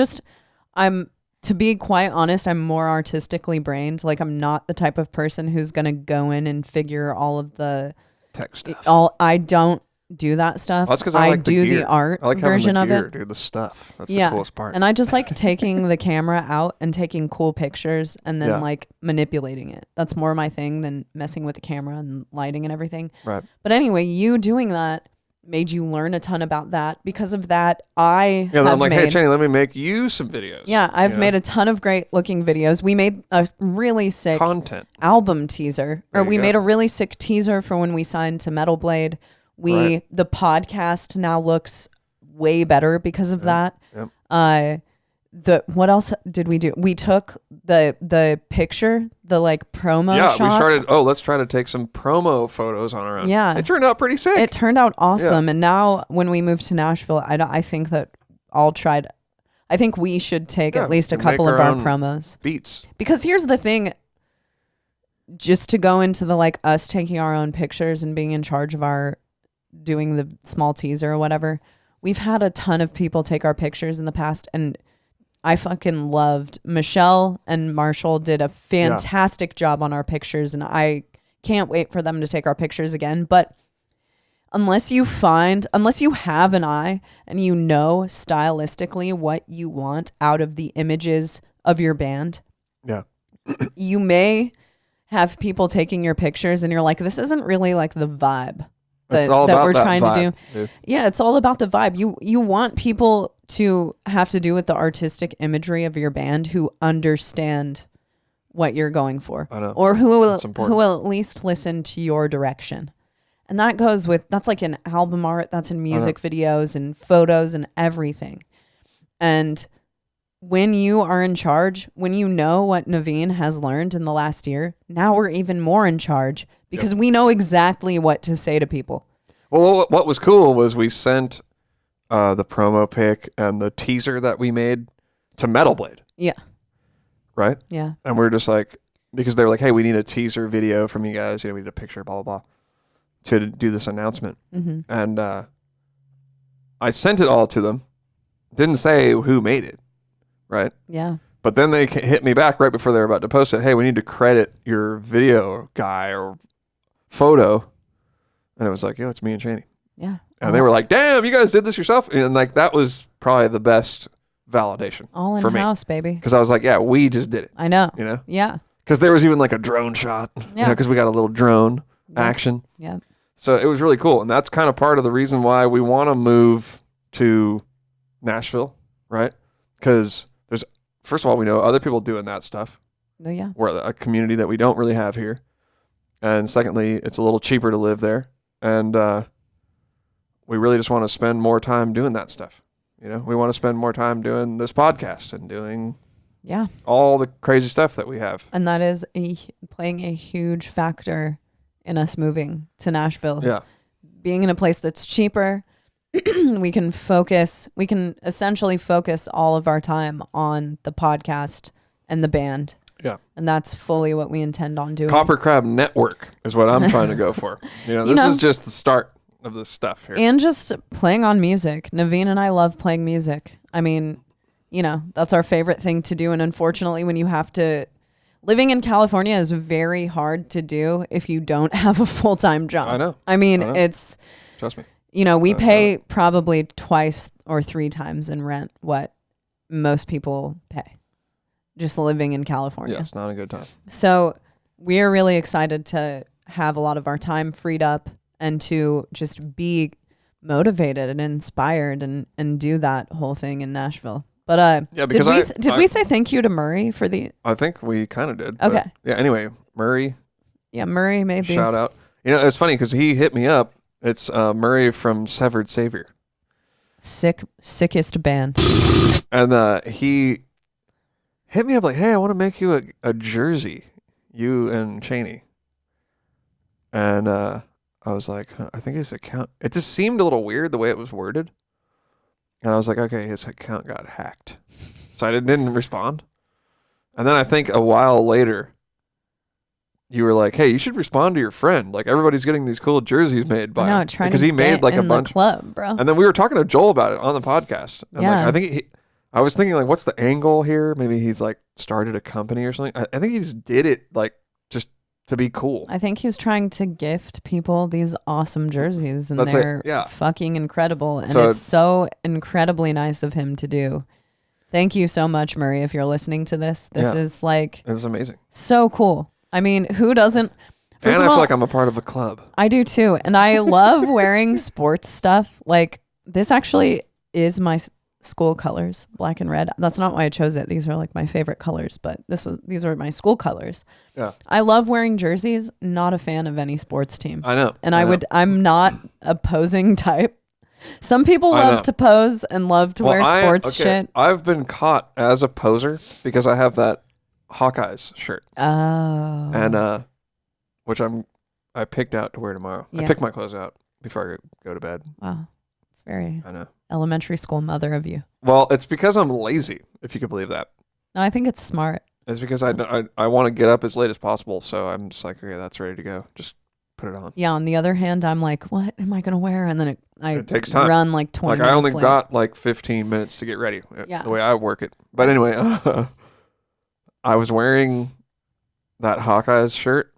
to be quite honest, I'm more artistically brained. Like I'm not the type of person who's going to go in and figure all of the tech stuff. I don't do that stuff. That's because I like do the gear. the art I like version having the of gear, it. dude, the stuff. That's the coolest part. And I just like taking the camera out and taking cool pictures and then Yeah. like manipulating it. That's more my thing than messing with the camera and lighting and everything. Right. But anyway, you doing that made you learn a ton about that. Because of that, I Yeah, then I'm like, hey, made, Chaney, let me make you some videos. yeah, I've made a ton of great looking videos. We made a really sick content album teaser, There or you we go. made a really sick teaser for when we signed to Metal Blade. The podcast now looks way better because of that. Yep. What else did we do? We took the picture, the like promo shot. We started, let's try to take some promo photos on our own. Yeah. It turned out pretty sick. It turned out awesome. And now when we move to Nashville, I think that I think we should take at least a couple of our promos. Beats. Because here's the thing, just to go into the like us taking our own pictures and being in charge of doing the small teaser or whatever, we've had a ton of people take our pictures in the past, and I fucking loved Michelle and Marshall did a fantastic job on our pictures, and I can't wait for them to take our pictures again. But unless you have an eye and you know stylistically what you want out of the images of your band, you may have people taking your pictures and you're like, this isn't really like the vibe that we're trying to do. Dude. Yeah, it's all about the vibe. You want people to have to do with the artistic imagery of your band who understand what you're going for. I know. Or who will at least listen to your direction. And that's like in album art, that's in music videos and photos and everything. And when you are in charge, when you know what Navene has learned in the last year, now we're even more in charge because we know exactly what to say to people. Well, what was cool was we sent the promo pic and the teaser that we made to Metal Blade. Yeah. Right? Yeah. And we're just like, because they're like, hey, we need a teaser video from you guys. We need a picture, blah, blah, blah, to do this announcement. Mm-hmm. And I sent it all to them. Didn't say who made it. Right? Yeah. But then they hit me back right before they were about to post it. Hey, we need to credit your video guy or photo. And it was like, it's me and Chaney. Yeah. And they were like, damn, you guys did this yourself? And like, that was probably the best validation all for in me. house, baby. Because I was like, yeah, we just did it. I know. You know? Yeah. Because there was even like a drone shot. Yeah. Because we got a little drone action. Yeah. So it was really cool. And that's kind of part of the reason why we want to move to Nashville, right? Because first of all, we know other people doing that stuff. Yeah. We're a community that we don't really have here. And secondly, it's a little cheaper to live there. And we really just want to spend more time doing that stuff. You know, we want to spend more time doing this podcast and doing all the crazy stuff that we have. And that is playing a huge factor in us moving to Nashville. Yeah. Being in a place that's cheaper, we can essentially focus all of our time on the podcast and the band. Yeah. And that's fully what we intend on doing. KoperCrabb Network is what I'm trying to go for. This is just the start of this stuff here. And just playing on music. Navene and I love playing music. I mean, that's our favorite thing to do. And unfortunately, when you have to, living in California is very hard to do if you don't have a full-time job. I know. I mean, it's, trust me. We pay probably 2 or 3 times in rent what most people pay just living in California. Yeah, it's not a good time. So we are really excited to have a lot of our time freed up and to just be motivated and inspired and do that whole thing in Nashville. But did we say thank you to Murray for the? I think we kind of did. Okay. Yeah. Anyway, Murray. Yeah, Murray made these. Shout out. It's funny because he hit me up. It's Murray from Severed Savior. Sickest band. And he hit me up like, hey, I want to make you a jersey, you and Chaney. And I was like, I think his account, it just seemed a little weird the way it was worded. And I was like, okay, his account got hacked. So I didn't respond. And then I think a while later, you were like, hey, you should respond to your friend. Like, everybody's getting these cool jerseys made by him. Because he made like a bunch. Club, bro. And then we were talking to Joel about it on the podcast. And yeah. I think I was thinking, like, what's the angle here? Maybe he's like started a company or something. I think he just did it like just to be cool. I think he's trying to gift people these awesome jerseys, and That's they're it, yeah. fucking incredible. And So- it's so incredibly nice of him to do. Thank you so much, Murray, if you're listening to this. This is like It's amazing. so cool. I mean, who doesn't? First And of I all, feel like I'm a part of a club. I do too. And I love wearing sports stuff. Like, this actually is my school colors, black and red. That's not why I chose it. These are like my favorite colors, but these are my school colors. Yeah. I love wearing jerseys, not a fan of any sports team. I know. And I know. I'm not a posing type. Some people love to pose and love to wear sports shit. I've been caught as a poser because I have that Hawkeyes shirt. Oh. And which I picked out to wear tomorrow. Yeah. I picked my clothes out before I go to bed. Wow. It's very I know. elementary school mother of you. Well, it's because I'm lazy, if you could believe that. No, I think it's smart. It's because I want to get up as late as possible, so I'm just like, okay, that's ready to go. Just put it on. Yeah, on the other hand, I'm like, what am I going to wear? And then it takes time. Run like 20 Like I only minutes late. got like 15 minutes to get ready. Yeah. The way I work it. But anyway, I was wearing that Hawkeyes shirt,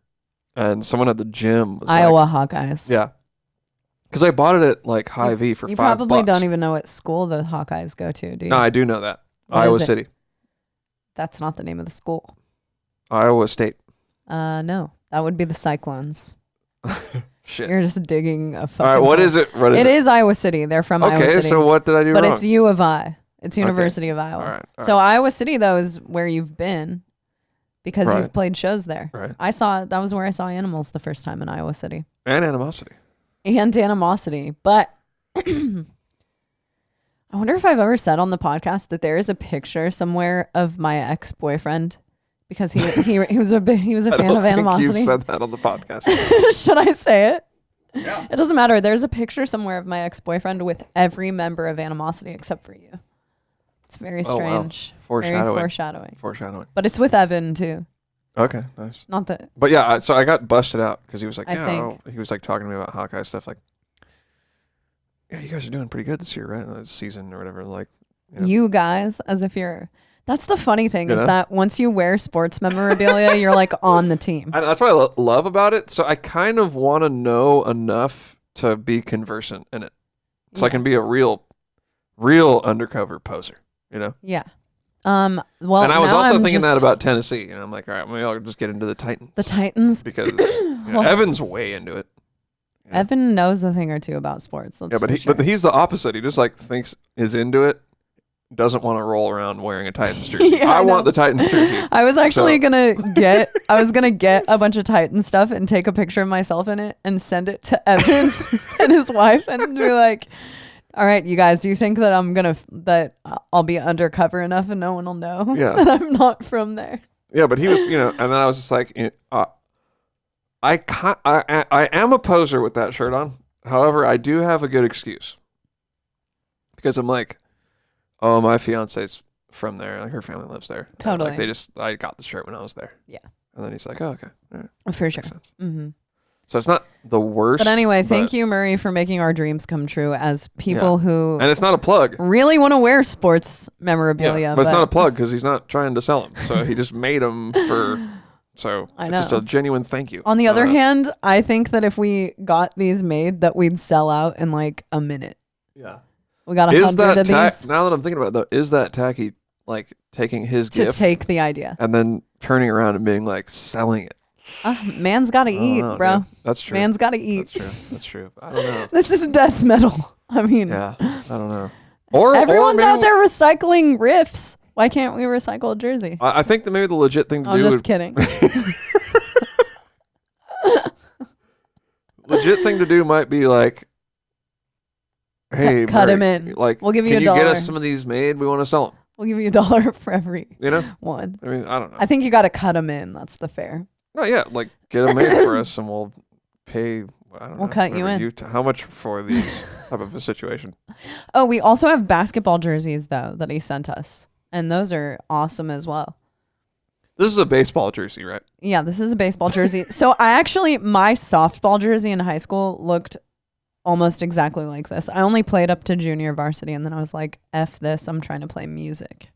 and someone at the gym was Iowa Hawkeyes. yeah. Because I bought it at like Hy-Vee for $5. You probably don't even know what school the Hawkeyes go to, do you? No, I do know that. What Iowa is it? City. That's not the name of the school. Iowa State. No, that would be the Cyclones. Shit. You're just digging a fucking All right, what hole. is it? What is It is Iowa City. They're from Iowa Okay, City. so what did I do but wrong? it's U of I. It's University of Iowa. All right, all So Iowa City, though, is where you've been because Right. you've played shows there. Right. That was where I saw Animals the first time in Iowa City. And Animosity. And Animosity. But I wonder if I've ever said on the podcast that there is a picture somewhere of my ex-boyfriend because he was a fan of Animosity. You've said that on the podcast. Should I say it? Yeah. It doesn't matter. There's a picture somewhere of my ex-boyfriend with every member of Animosity except for you. It's very strange. Wow. Foreshadowing. Very foreshadowing. Foreshadowing. But it's with Evan too. Okay, nice. Not that. But yeah, so I got busted out because he was like, I think. he was like talking to me about Hawkeye stuff. Like, yeah, you guys are doing pretty good this year, right? This season or whatever. Like, You guys, as if you're. That's the funny thing is know? that once you wear sports memorabilia, you're like on the team. And that's what I love about it. So I kind of want to know enough to be conversant in it, so I can be a real undercover poser. You know. Yeah. Well, and I was now also I'm thinking just- that about Tennessee. And I'm like, all right, maybe I'll just get into the Titans. the Titans. Because Evan's way into it. Yeah. Evan knows a thing or two about sports. That's Yeah, but for sure. he's the opposite. He just like is into it. Doesn't want to roll around wearing a Titans jersey. Yeah, I I want know. the Titans jersey. I was actually So- gonna get a bunch of Titan stuff and take a picture of myself in it and send it to Evan and his wife and be like, all right, you guys, do you think that that I'll be undercover enough and no one will know Yeah. that I'm not from there? Yeah, but he was, and then I was just like, I am a poser with that shirt on. However, I do have a good excuse because I'm like, oh, my fiance's from there. Like her family lives there. And, Totally. like I got the shirt when I was there. Yeah. And then he's like, oh, okay. All right. For sure. Makes sense. Mm-hmm. So it's not the worst. But anyway, thank you, Murray, for making our dreams come true as people who And it's not a plug. really want to wear sports memorabilia. But it's not a plug because he's not trying to sell them. So he just made them for. So I it's just know. a genuine thank you. On the other hand, I think that if we got these made, that we'd sell out in like a minute. Yeah. We got Is 100 that of these now that I'm thinking about it, though, is that tacky? Like taking his to gift take the idea. and then turning around and being like selling it. Man's got to I don't eat, know, bro. dude. That's true. Man's got to eat. That's true. I don't know. This is death metal. I mean, Yeah, I don't know. Or everyone's maybe out there recycling riffs. Why can't we recycle a jersey? I think that maybe the legit thing to I'm do. just kidding. Legit thing to do might be like, hey, Cut him Murray, in. Like, We'll give you can $1. you get us some of these made? We want to sell them. We'll give you $1 for every You know? one. I mean, I don't know. I think you got to cut them in. That's the fair. No, yeah, like get them made for us, and we'll pay. I don't know. We'll cut you whatever in. How much for these type of a situation? Oh, we also have basketball jerseys though that he sent us, and those are awesome as well. This is a baseball jersey, right? Yeah, this is a baseball jersey. So my softball jersey in high school looked almost exactly like this. I only played up to junior varsity, and then I was like, F this, I'm trying to play music.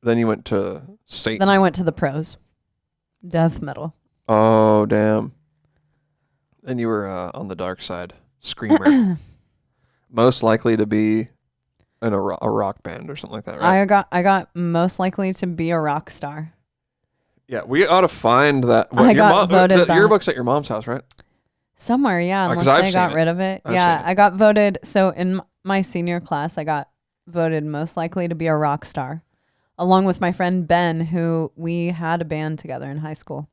Then you went to Satan. Then I went to the pros. Death metal. Oh, damn. And you were on the dark side. Screamer. Most likely to be in a rock band or something like that, right? I got most likely to be a rock star. Yeah, we ought to find that. I got voted the that. yearbook's at your mom's house, right? Somewhere, yeah, 'cause unless I've they got seen rid of it. I've Yeah, seen it. I got voted. So in my senior class, I got voted most likely to be a rock star, along with my friend Ben, who we had a band together in high school.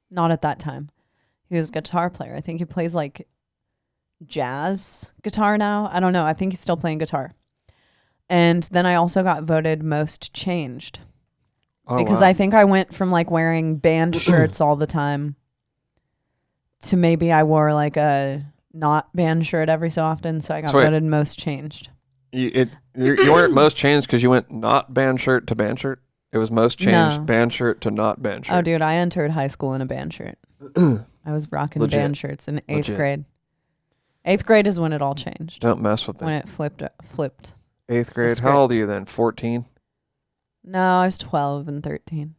Not at that time. He was a guitar player. I think he plays like jazz guitar now. I don't know. I think he's still playing guitar. And then I also got voted most changed. Because I think I went from like wearing band shirts all the time to maybe I wore like a not band shirt every so often. So I got voted most changed. You weren't most changed because you went not band shirt to band shirt? It was most changed band shirt to not band shirt. Oh, dude, I entered high school in a band shirt. I was rocking band shirts in 8th grade. 8th grade is when it all changed. Don't mess with that. When it flipped. 8th grade? How old are you then? 14? No, I was 12 and 13.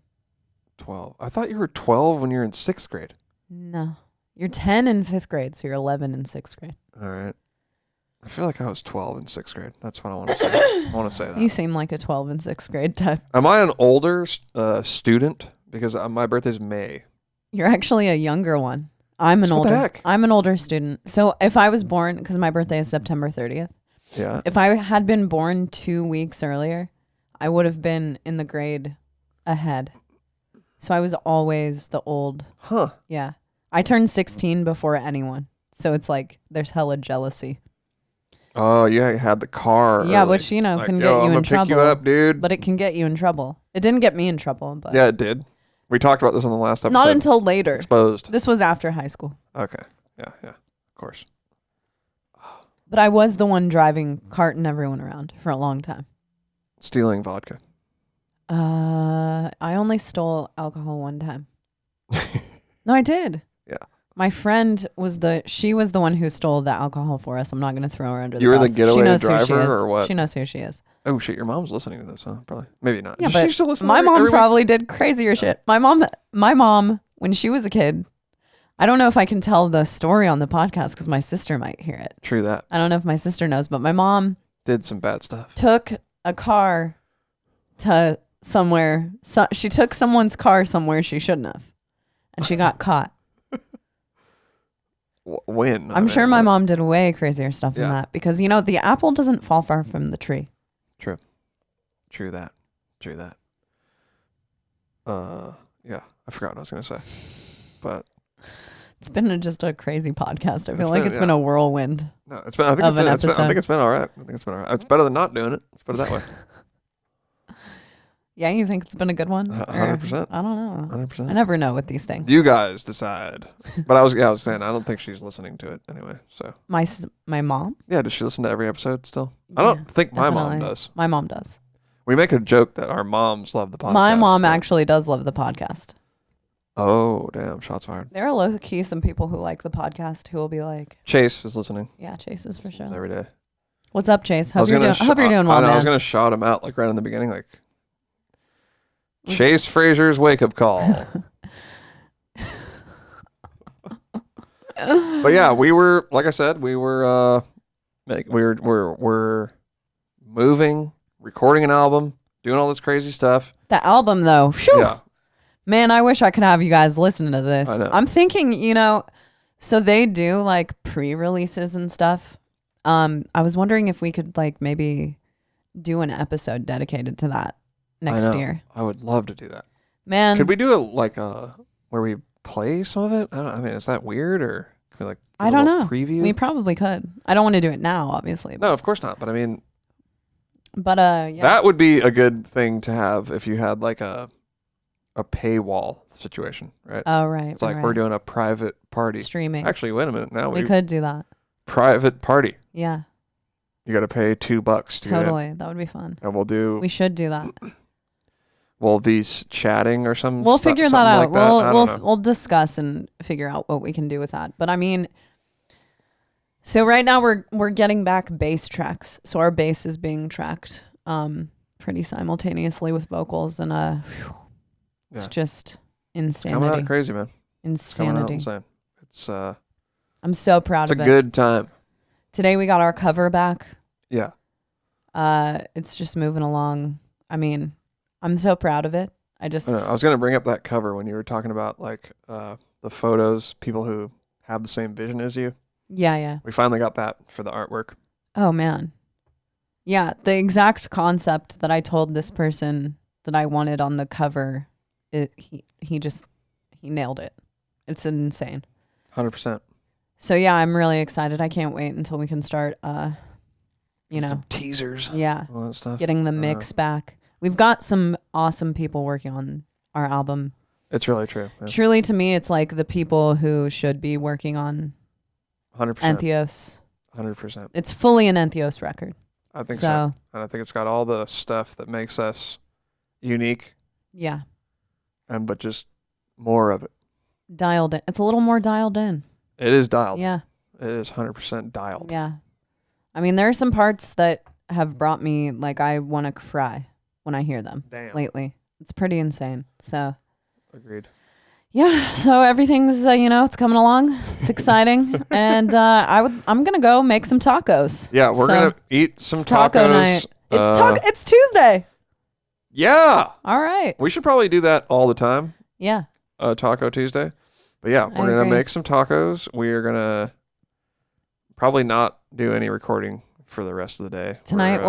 12. I thought you were 12 when you were in 6th grade. No. You're 10 in 5th grade, so you're 11 in 6th grade. All right. I feel like I was 12 in 6th grade. That's what I want to say. I want to say that. You seem like a 12 in 6th grade type. Am I an older student? Because my birthday's May. You're actually a younger one. I'm an older student. So if I was born, because my birthday is September 30th. Yeah. If I had been born 2 weeks earlier, I would have been in the grade ahead. So I was always the old. Huh. Yeah. I turned 16 before anyone. So it's like there's hella jealousy. Oh, you had the car. Yeah, early. which, can get you in trouble. Pick you up, dude. But it can get you in trouble. It didn't get me in trouble. But yeah, it did. We talked about this on the last episode. Not until later. Exposed. This was after high school. Okay. Yeah, of course. But I was the one carting everyone around for a long time. Stealing vodka. I only stole alcohol one time. No, I did. Yeah. My friend was the one who stole the alcohol for us. I'm not going to throw her under the bus. You were the getaway she knows driver who she is. or what? She knows who she is. Oh shit, your mom's listening to this, huh? Probably. Maybe not. Yeah, Does she but still listen my to mom probably did crazier shit. My mom, when she was a kid, I don't know if I can tell the story on the podcast because my sister might hear it. True that. I don't know if my sister knows, but my mom did some bad stuff. Took a car to somewhere. So she took someone's car somewhere she shouldn't have, and she got caught. When? I'm sure my mom did way crazier stuff than that because the apple doesn't fall far from the tree. True that. Yeah, I forgot what I was gonna say, but it's been just a crazy podcast. I feel like it's been a whirlwind. No, it's been. I think it's been all right. It's better than not doing it. Let's put it that way. Yeah, you think it's been a good one? 100%. I don't know. 100%. I never know with these things. You guys decide. But I was saying I don't think she's listening to it anyway. So my mom? Yeah, does she listen to every episode still? I don't think my mom does. My mom does. We make a joke that our moms love the podcast. My mom actually does love the podcast. Oh, damn. Shots fired. There are low-key some people who like the podcast who will be like... Chase is listening. Yeah, Chase is for sure. Every day. What's up, Chase? Hope you're doing well, man. I was going to shout him out like right in the beginning, like... Chase Frazier's wake-up call. But yeah, we were, like I said, we're moving, recording an album, doing all this crazy stuff. The album, though, whew, yeah, man, I wish I could have you guys listening to this. I know. I'm thinking, so they do like pre-releases and stuff. I was wondering if we could like maybe do an episode dedicated to that next year. I would love to do that. Man, could we do it like where we play some of it? I mean, is that weird or can we like? I don't know. Preview. We probably could. I don't want to do it now, obviously. No, of course not. But I mean, yeah, that would be a good thing to have if you had like a paywall situation, right? Oh, right. It's like we're doing a private party streaming. Actually, wait a minute. Now we could do that. Private party. Yeah. You got to pay $2 to totally. Get in. That would be fun. And we should do that. We'll be chatting or something. We'll figure that out. Like we'll discuss and figure out what we can do with that. But I mean, so right now we're getting back bass tracks. So our bass is being tracked pretty simultaneously with vocals and it's just insanity. Coming out crazy, man. Insanity. Insane. It's I'm so proud of it. It's a good time. Today we got our cover back. Yeah. It's just moving along. I mean, I'm so proud of it. I was gonna bring up that cover when you were talking about like the photos, people who have the same vision as you. Yeah. We finally got that for the artwork. Oh man. Yeah, the exact concept that I told this person that I wanted on the cover, he nailed it. It's insane. 100%. So yeah, I'm really excited. I can't wait until we can start some teasers. Yeah. All that stuff. Getting the mix back. We've got some awesome people working on our album. It's really true. Yeah. Truly, to me, it's like the people who should be working on 100%. Entheos. 100%. It's fully an Entheos record. I think so. And I think it's got all the stuff that makes us unique. Yeah. But just more of it. Dialed in. It's a little more dialed in. It is dialed. Yeah. It is 100% dialed. Yeah. I mean, there are some parts that have brought me, like, I want to cry when I hear them. Damn. Lately. It's pretty insane. So. Agreed. Yeah, so everything's it's coming along. It's exciting, and I'm gonna go make some tacos. Yeah, we're gonna eat some tacos. Taco night. It's Tuesday. Yeah. All right. We should probably do that all the time. Yeah. Taco Tuesday. But yeah, we're gonna make some tacos. We are gonna probably not do any recording for the rest of the day tonight.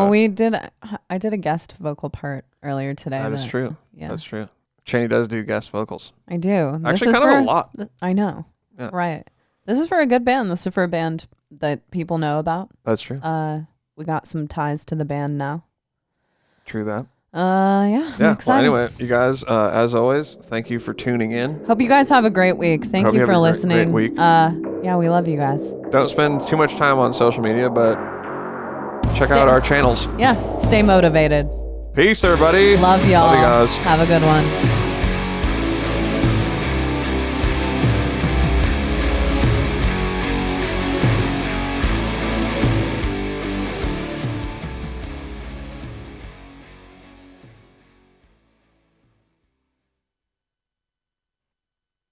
I did a guest vocal part earlier today. That is true. Yeah, that's true. Chaney does do guest vocals. I do. Actually, kind of a lot. I know. Yeah. Right. This is for a good band. This is for a band that people know about. That's true. We got some ties to the band now. True that. Yeah. I'm excited. Well, anyway, you guys, as always, thank you for tuning in. Hope you guys have a great week. Thank you for listening. Great week. Yeah, we love you guys. Don't spend too much time on social media, but check out our channels. Yeah. Stay motivated. Peace, everybody. Love y'all. Love you guys. Have a good one.